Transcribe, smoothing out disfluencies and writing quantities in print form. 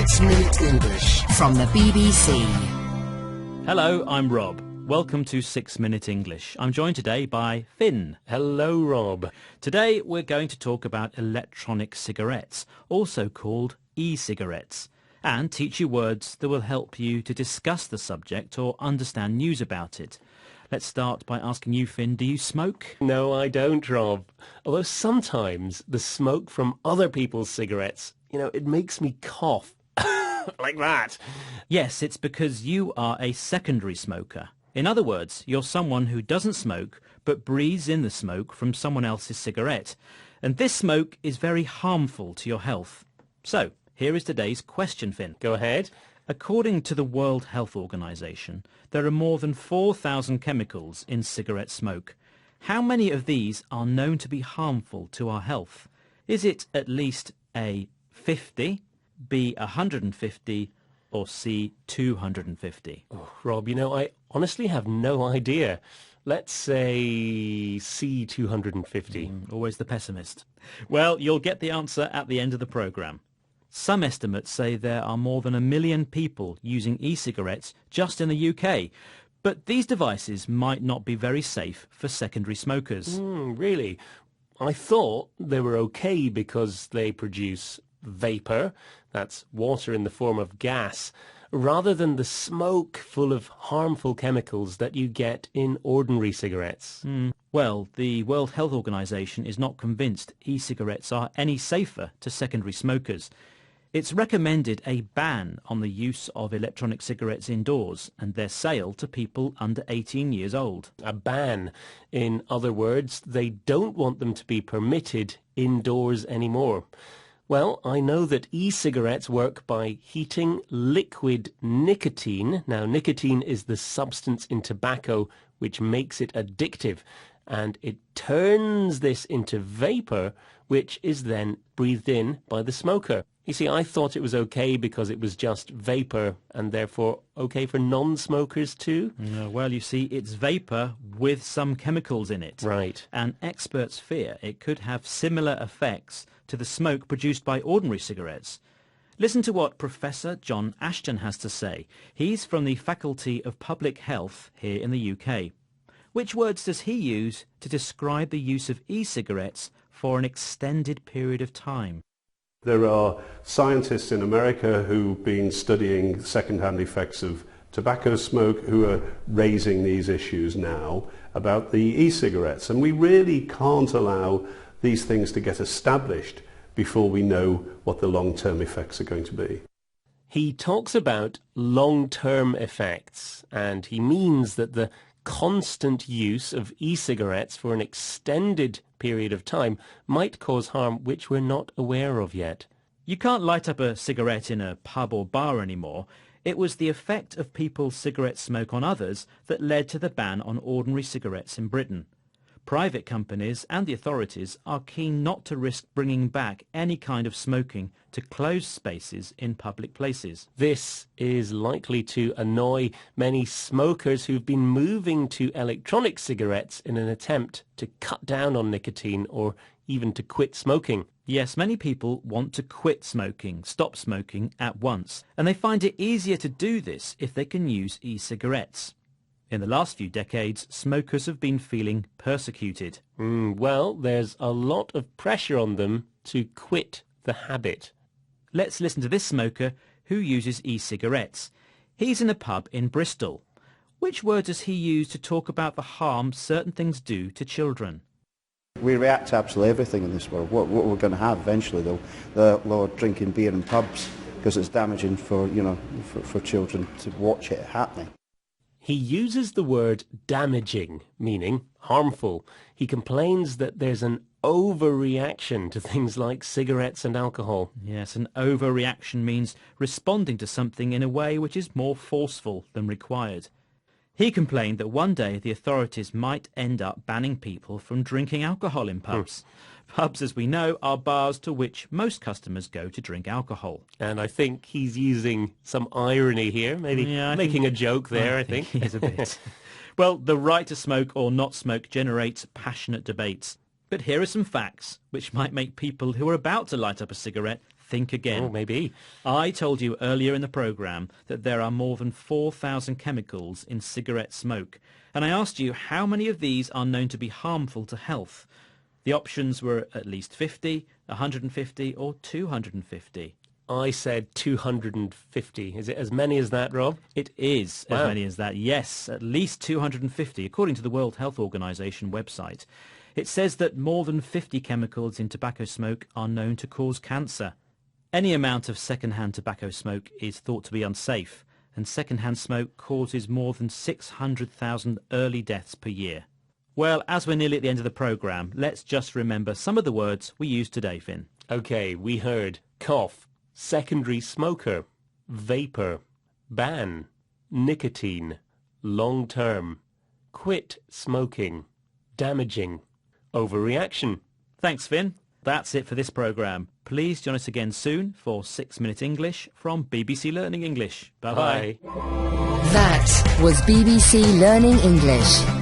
6 Minute English from the BBC. Hello, I'm Rob. Welcome to 6 Minute English. I'm joined today by Finn. Hello, Rob. Today we're going to talk about electronic cigarettes, also called e-cigarettes, and teach you words that will help you to discuss the subject or understand news about it. Let's start by asking you, Finn, do you smoke? No, I don't, Rob. Although sometimes the smoke from other people's cigarettes, it makes me cough. Like that. Yes, it's because you are a secondary smoker. In other words, you're someone who doesn't smoke but breathes in the smoke from someone else's cigarette. And this smoke is very harmful to your health. So, here is today's question, Finn. Go ahead. According to the World Health Organization, there are more than 4,000 chemicals in cigarette smoke. How many of these are known to be harmful to our health? Is it at least A, 50, B, 150, or C, 250? Oh, Rob, I honestly have no idea. Let's say C, 250. Always the pessimist. Well, you'll get the answer at the end of the programme. Some estimates say there are more than 1 million people using e-cigarettes just in the UK. But these devices might not be very safe for secondary smokers. Really? I thought they were okay because they produce vapour, that's water in the form of gas, rather than the smoke full of harmful chemicals that you get in ordinary cigarettes. Well, the World Health Organization is not convinced e-cigarettes are any safer to secondary smokers. It's recommended a ban on the use of electronic cigarettes indoors and their sale to people under 18 years old. A ban. In other words, they don't want them to be permitted indoors anymore. Well, I know that e-cigarettes work by heating liquid nicotine. Now, nicotine is the substance in tobacco which makes it addictive, and it turns this into vapour, which is then breathed in by the smoker. You see, I thought it was okay because it was just vapour and therefore okay for non-smokers too. Well, you see, it's vapour with some chemicals in it. Right. And experts fear it could have similar effects to the smoke produced by ordinary cigarettes. Listen to what Professor John Ashton has to say. He's from the Faculty of Public Health here in the UK. Which words does he use to describe the use of e-cigarettes for an extended period of time? There are scientists in America who've been studying second-hand effects of tobacco smoke who are raising these issues now about the e-cigarettes. And we really can't allow these things to get established before we know what the long-term effects are going to be. He talks about long-term effects, and he means that the constant use of e-cigarettes for an extended period of time might cause harm which we're not aware of yet. You can't light up a cigarette in a pub or bar anymore. It was the effect of people's cigarette smoke on others that led to the ban on ordinary cigarettes in Britain. Private companies and the authorities are keen not to risk bringing back any kind of smoking to closed spaces in public places. This is likely to annoy many smokers who've been moving to electronic cigarettes in an attempt to cut down on nicotine or even to quit smoking. Yes, many people want to quit smoking, stop smoking at once, and they find it easier to do this if they can use e-cigarettes. In the last few decades, smokers have been feeling persecuted. Well, there's a lot of pressure on them to quit the habit. Let's listen to this smoker who uses e-cigarettes. He's in a pub in Bristol. Which word does he use to talk about the harm certain things do to children? We react to absolutely everything in this world. What we're going to have eventually, though, the law of drinking beer in pubs, because it's damaging for children to watch it happening. He uses the word damaging, meaning harmful. He complains that there's an overreaction to things like cigarettes and alcohol. Yes, an overreaction means responding to something in a way which is more forceful than required. He complained that one day the authorities might end up banning people from drinking alcohol in pubs. Pubs, as we know, are bars to which most customers go to drink alcohol. And I think he's using some irony here, maybe making a joke there, I think. He is a bit. Well, the right to smoke or not smoke generates passionate debates. But here are some facts which might make people who are about to light up a cigarette think again. Oh, maybe. I told you earlier in the programme that there are more than 4,000 chemicals in cigarette smoke, and I asked you how many of these are known to be harmful to health. The options were at least 50, 150 or 250. I said 250. Is it as many as that, Rob? It is Wow. as many as that, yes, at least 250, according to the World Health Organization website. It says that more than 50 chemicals in tobacco smoke are known to cause cancer. Any amount of second-hand tobacco smoke is thought to be unsafe, and second-hand smoke causes more than 600,000 early deaths per year. Well, as we're nearly at the end of the programme, let's just remember some of the words we used today, Finn. OK, we heard cough, secondary smoker, vapour, ban, nicotine, long-term, quit smoking, damaging, overreaction. Thanks, Finn. That's it for this programme. Please join us again soon for 6 Minute English from BBC Learning English. Bye-bye. Bye. That was BBC Learning English.